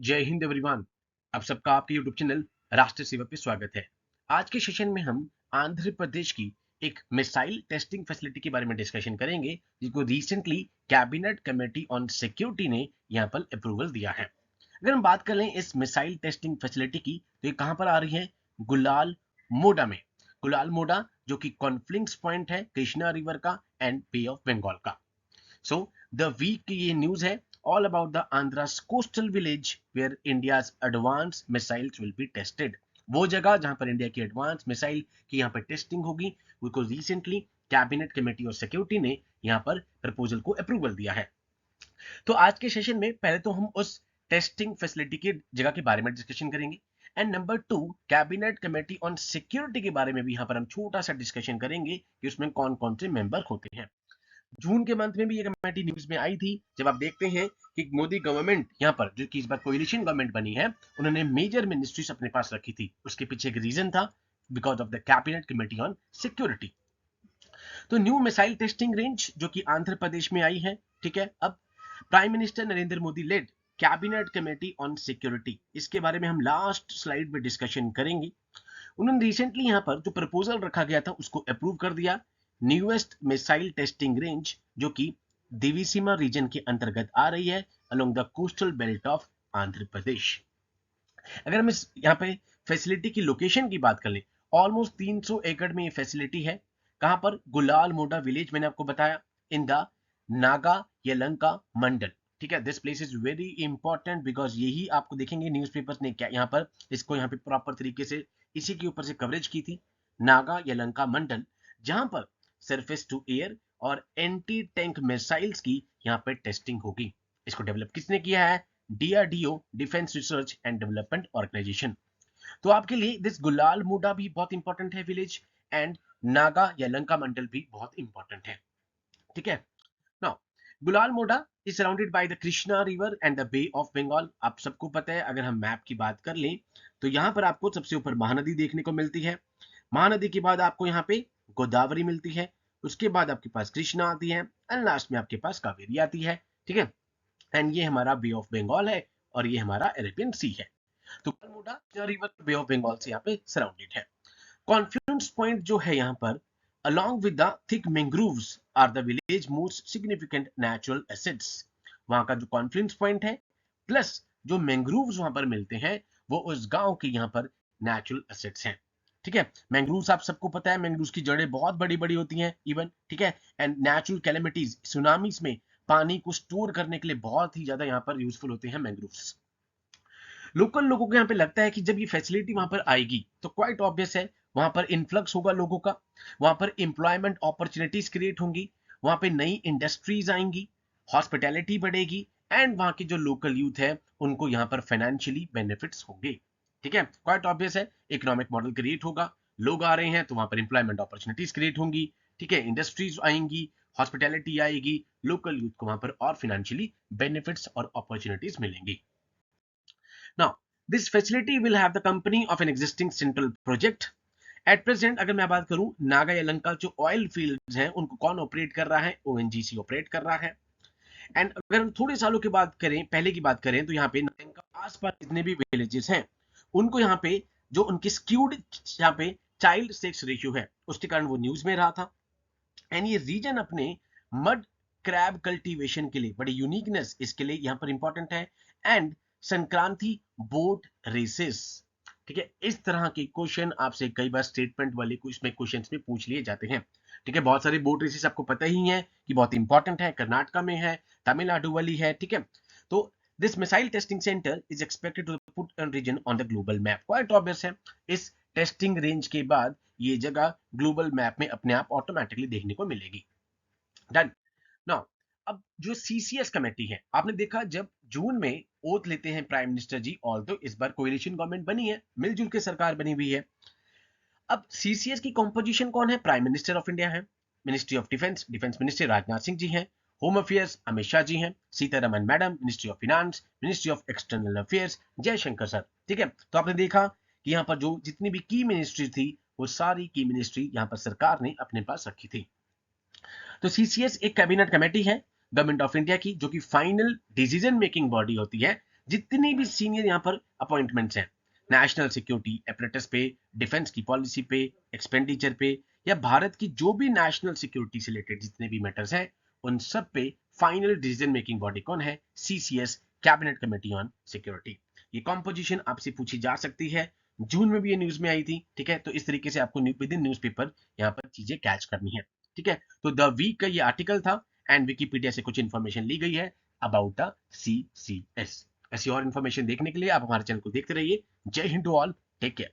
जय हिंद एवरीवन। आप सबका आपके यूट्यूब चैनल राष्ट्रीय सेवा पे स्वागत है। आज के सेशन में हम आंध्र प्रदेश की एक मिसाइल टेस्टिंग फैसिलिटी के बारे में डिस्कशन करेंगे, जिसको recently cabinet committee on security ने यहाँ पर अप्रूवल दिया है। अगर हम बात कर लें इस मिसाइल टेस्टिंग फैसिलिटी की, तो ये कहाँ पर आ रही है? गुलाल मोडा में। गुलाल मोडा जो कि कॉन्फ्लिक्ट पॉइंट है कृष्णा रिवर का एंड बे ऑफ बंगाल का। So the week की ये न्यूज है all about the Andhra's coastal village where India's advanced missiles will be tested। वो जगह जहां पर इंडिया की एडवांस मिसाइल की यहाँ पर टेस्टिंग होगी, उसको रिसेंटली कैबिनेट कमेटी और सिक्योरिटी ने यहाँ पर प्रपोजल को अप्रूवल दिया है। तो आज के सेशन में पहले तो हम उस टेस्टिंग फैसिलिटी की जगह के बारे में डिस्कशन करेंगे, and number 2 cabinet committee on security के बारे में भी यहाँ पर हम छोटा सा डिस्कशन करेंगे कि उसमें कौन कौन से मेंबर होते हैं। जून के मंथ में भी ये कमेटी न्यूज में आई थी, जब आप देखते हैं कि मोदी गवर्नमेंट यहाँ पर जो कि इस बार कोलिशन गवर्नमेंट बनी है, उन्होंने मेजर मिनिस्ट्रीज अपने पास रखी थी। उसके पीछे एक रीजन था, because of the cabinet committee on security. तो न्यू मिसाइल टेस्टिंग रेंज जो कि आंध्र प्रदेश में आई है, ठीक है। अब prime minister Narendra Modi led cabinet committee on security, इसके बारे में हम लास्ट स्लाइड में डिस्कशन करेंगे। उन्होंने रिसेंटली यहाँ पर जो प्रपोजल रखा गया था उसको अप्रूव कर दिया। न्यूएस्ट मिसाइल टेस्टिंग रेंज जो कि दिविसीमा रीजन के अंतर्गत आ रही है along the coastal belt of Andhra Pradesh. अगर हम इस यहाँ पे फैसिलिटी की लोकेशन की बात कर लें, ऑलमोस्ट 300 एकड़ में ये फैसिलिटी है। कहां पर? गुलाल मोडा विलेज, मैंने आपको बताया, इन द नागा यलंका मंडल, ठीक है। This place is very important because यही आपको देखेंगे न्यूज़पेपर्स ने क्या यहाँ पर इसको यहाँ पे प्रॉपर तरीके से इसी के ऊपर से कवरेज की थी। नागा यलंका मंडल, जहां पर सरफेस टू एयर और एंटी टैंक मिसाइल्स की यहाँ पे टेस्टिंग होगी। इसको डेवलप किसने किया है? DRDO, defence research and development organisation. तो आपके लिए दिस गुलाल मोडा भी बहुत इंपॉर्टेंट है village, and Nagayalanka mandal भी बहुत इंपॉर्टेंट है, ठीक है। Now Gullalamoda is surrounded by the Krishna river and the bay of Bengal. आप सबको पता है, अगर हम मैप की बात कर लें तो यहाँ पर आपको सबसे ऊपर महानदी देखने को मिलती है। महानदी के बाद आपको यहाँ पे गोदावरी मिलती है, उसके बाद आपके पास कृष्णा आती है, एंड लास्ट में आपके पास कावेरी आती है, ठीक है। एंड ये हमारा बे ऑफ बंगाल है और ये हमारा अरेबियन सी है। तो मोडा रिवर बे ऑफ बंगाल से यहाँ पे सराउंडेड है। कॉन्फ्लुएंस पॉइंट जो है यहाँ पर, along with the thick mangroves are the village most significant natural assets। वहां का जो कॉन्फ्लुएंस पॉइंट है प्लस जो मैंग्रोव्स वहां पर मिलते हैं, वो उस गांव के यहाँ पर नेचुरल एसेट्स हैं, ठीक है। मैंग्रोव्स आप सबको पता है, मैंग्रोव्स की जड़ें बहुत बड़ी बड़ी होती हैं इवन, ठीक है। एंड नेचुरल कैलेमिटीज, सुनामीज में पानी को स्टोर करने के लिए बहुत ही ज्यादा यहाँ पर यूजफुल होते हैं मैंग्रोव्स। लोकल लोगों को यहाँ पे लगता है कि जब ये फैसिलिटी वहां पर आएगी तो क्वाइट ऑब्वियस है वहां पर इन्फ्लक्स होगा लोगों का, वहां पर एम्प्लॉयमेंट अपॉर्चुनिटीज क्रिएट होंगी, वहां पे नई इंडस्ट्रीज आएंगी, हॉस्पिटैलिटी बढ़ेगी, एंड वहां के जो लोकल यूथ है उनको यहाँ पर फाइनेंशियली बेनिफिट्स होंगे, ठीक है। क्वाइट ऑब्वियस है, इकोनॉमिक मॉडल क्रिएट होगा, लोग आ रहे हैं तो वहां पर एम्प्लॉयमेंट अपॉर्चुनिटीज क्रिएट होंगी, ठीक है। इंडस्ट्रीज आएंगी, हॉस्पिटैलिटी आएगी, लोकल यूथ को वहां पर और फाइनेंशियली बेनिफिट्स और अपॉर्चुनिटीज मिलेंगी। Now, this facility will have the company of an existing central project. At present, अगर मैं बात करूं, नागा यलंका जो ऑयल फील्ड्स हैं उनको कौन ऑपरेट कर रहा है? ओएनजीसी ऑपरेट कर रहा है। एंड अगर हम थोड़े सालों की बात करें, पहले की बात करें, तो यहाँ पे नागा आसपास जितने भी विलेजेस हैं उनको यहाँ पे जो उनकी स्क्यूड यहाँ पे चाइल्ड सेक्स रेशियो है उसके कारण वो न्यूज में रहा था। एंड ये रीजन अपने मड क्रैब कल्टीवेशन के लिए बड़ी यूनिकनेस इसके लिए यहाँ पर इंपॉर्टेंट है, एंड संक्रांति बोट रेसेस, ठीक है। इस तरह के क्वेश्चन आपसे कई बार स्टेटमेंट वाले इसमें क्वेश्चंस में पूछ लिए जाते हैं, ठीक है। बहुत सारे बोट रेसेस आपको पता ही है कि बहुत इंपॉर्टेंट है, कर्नाटका में है, तमिलनाडु वाली है, ठीक है। तो this missile testing centre is expected to put an region on the global map. Quite obvious है, इस टेस्टिंग रेंज के बाद ये जगह ग्लोबल मैप में अपने आप ऑटोमेटिकली देखने को मिलेगी। डन। नाउ अब जो सीसीएस कमेटी है, आपने देखा जब जून में ओथ लेते हैं प्राइम मिनिस्टर जी, ऑल तो इस बार कोएलिशन गवर्नमेंट बनी है, मिलजुल के सरकार बनी हुई है। अब सीसीएस की कंपोजिशन कौन है? प्राइम मिनिस्टर ऑफ इंडिया है, ministry of defence, defence minister Rajnath Singh ji हैं, होम अफेयर्स अमित शाह जी हैं, Sitharaman madam ministry of finance, ministry of external affairs Jaishankar sir, ठीक है। तो आपने देखा कि यहाँ पर जो जितनी भी की मिनिस्ट्री थी वो सारी की मिनिस्ट्री यहाँ पर सरकार ने अपने पास रखी थी। तो सीसीएस एक कैबिनेट कमेटी है गवर्नमेंट ऑफ इंडिया की, जो कि फाइनल डिसीजन मेकिंग बॉडी होती है जितने भी सीनियर यहाँ पर अपॉइंटमेंट्स हैं, नेशनल सिक्योरिटी अपरेटस पे, डिफेंस की पॉलिसी पे, एक्सपेंडिचर पे, या भारत की जो भी नेशनल सिक्योरिटी से रिलेटेड जितने भी मैटर्स हैं, उन सब पे फाइनल डिसीजन मेकिंग बॉडी कौन है? CCS, cabinet committee on security. ये कॉम्पोजिशन आपसे पूछी जा सकती है, जून में भी ये न्यूज में आई थी, ठीक है। तो इस तरीके से आपको विद इन न्यूज़पेपर यहाँ पर चीजें कैच करनी है, ठीक है। तो द वीक का ये आर्टिकल था एंड विकिपीडिया से कुछ इंफॉर्मेशन ली गई है अबाउट द सीसीएस। ऐसी और इन्फॉर्मेशन देखने के लिए आप हमारे चैनल को देखते रहिए। जय हिंद टू ऑल, टेक केयर।